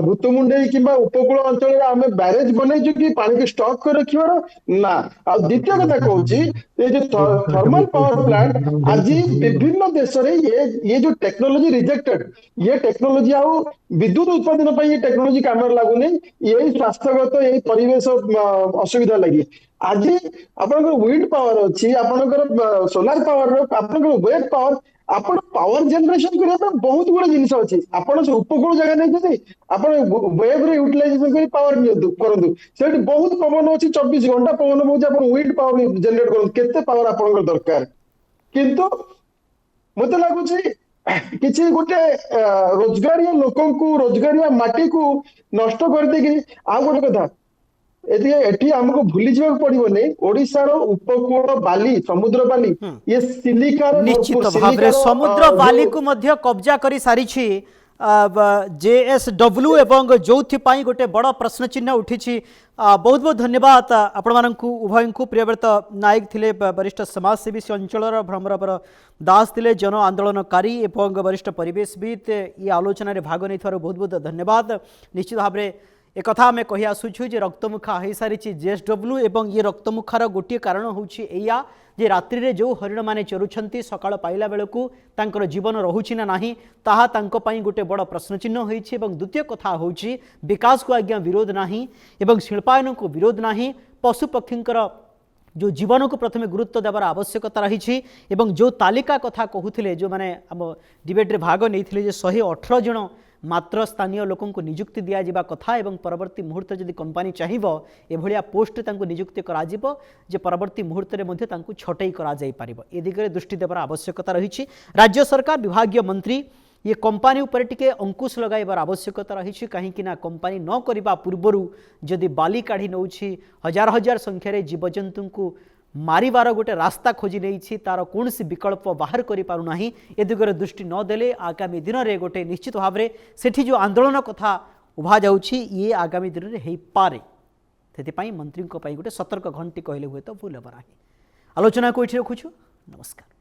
ଭୂତୁମୁଣ୍ଡେଇ କିମ୍ବା ଉପକୂଳ ଅଞ୍ଚଳରେ ଆମେ ବ୍ୟାରେଜ ବନେଇଛୁ କି ପାଣିକୁ ଷ୍ଟକ୍ କରି ରଖିବାର? ନା। ଆଉ ଦ୍ୱିତୀୟ କଥା କହୁଛି, ଏ ଯୋଉ ଥର୍ମାଲ ପାୱାର ପ୍ଲାଣ୍ଟ ଆଜି ବିଭିନ୍ନ ଦେଶରେ ये जो टेक्नोलॉजी रिजेक्टेड, ये टेक्नोलॉजी ଆଉ ବିଦ୍ୟୁତ ଉତ୍ପାଦନ ପାଇଁ ये टेक्नोलॉजी କାମରେ ଲାଗୁନି, ଏଇ ସ୍ୱାସ୍ଥ୍ୟଗତ ଏଇ ପରିବେଶ ଅସୁବିଧା ଲାଗି। ଆଜି ଆପଣଙ୍କର ୱିଣ୍ଡ ପାୱାର ଅଛି, ଆପଣଙ୍କର ସୋଲାର ପାୱାର, ଆପଣଙ୍କର ୱେଭ୍ ପାୱାର, ଆପଣ ପାୱାର ଜେନେରେସନ କରିବା ପାଇଁ ବହୁତ ଗୁଡେ ଜିନିଷ ଅଛି। ଆପଣ ସେ ଉପକୂଳ ଜାଗା ନେଇଛନ୍ତି, ଆପଣ ୱେଭ୍ ରେ ୟୁଟିଲାଇଜେସନ କରି ପାୱାର ନିଅନ୍ତୁ, କରନ୍ତୁ। ସେଠି ବହୁତ ପବନ ଅଛି, 24 ଘଣ୍ଟା ପବନ ବହୁଛି, ଆପଣ ୱିଣ୍ଡ ପାୱାର ଜେନେରେଟ କରନ୍ତୁ, କେତେ ପାୱାର ଆପଣଙ୍କର ଦରକାର। କିନ୍ତୁ ମତେ ଲାଗୁଛି କିଛି ଗୋଟେ ରୋଜଗାରିଆ ଲୋକଙ୍କୁ, ରୋଜଗାରିଆ ମାଟିକୁ ନଷ୍ଟ କରିଦେଇକି, ଆଉ ଗୋଟେ କଥା ଏଠି ଆମକୁ ଭୁଲି ଯିବାକୁ ପଡିବନି, ଓଡିଶାର ଉପକୂଳ ବାଲି, ସମୁଦ୍ର ବାଲି, ଇଏ ସିଲିକାର निश्चित ଭରପୁର, भाव ସିଲିକାର समुद्र बाली को मध्य कब्जा कर सारी JSW एवं जो गोटे बड़ प्रश्न चिन्ह उठी। बहुत बहुत धन्यवाद आपण मानू उभय को। प्रियव्रत नायक थिले वरिष्ठ समाजसेवी से अंचल भ्रमरवर दास थिले जन आंदोलनकारी एवं वरिष्ठ परिवेशविद ये आलोचन भाग नहीं बहुत बहुत धन्यवाद। निश्चित भाव में एक कथा आम कही आसुचु जे रक्तमुखा हो सारी JSW एवं ये रक्तमुखार गोटे कारण होया जे रात्रि रे जो हरिण माने चरुछंती सकाळ पाइला बेलू तांकर जीवन रहुछि ना नाही ताहा तांको पई गोटे बड़ प्रश्नचिन्ह होइछि। एवं द्वितीय कथा होछि विकास को आज्ञा विरोध नाही एवं शिल्पायन को विरोध नाही, पशुपक्षींकर जो जीवन को प्रथमे गुरुत्व देवार आवश्यकता रही। एवं जो तालिका कथा कहूथिले जो माने आम डिबेट रे भाग नैथिले जे 118 जन मात्र स्थानीय लोकों को नियुक्ति दिया जावा कथा एवं परवर्ती मुहूर्त जदि कंपनी चाहिए एभलिया पोस्ट तांको नियुक्ति कराजिबो जे परवर्ती मुहूर्त रे मध्ये तांको छटई करा जाई पारिबो। ए दिगरे दृष्टि देवार आवश्यकता रही। राज्य सरकार विभागीय मंत्री ये कंपनी उपर टिके अंकुश लगाइबार आवश्यकता रही। कहीं कंपनी न करबा पूर्वरु जदि बाली काढ़ी नौछि हजार हजार संख्यार जीवजंतु को मारिबार गोटे रास्ता खोजी नहीं तार कौन विकल्प बाहर करें ए दिगरे दृष्टि नदेले आगामी दिन में गोटे निश्चित भाव में सेठी जो आंदोलन कथा उभा जाउछि ये आगामी दिन में हो पारे। से मंत्री गोटे सतर्क घंटी कहले हुए तो भूल हेब ना। आलोचना को ये रखुछु। नमस्कार।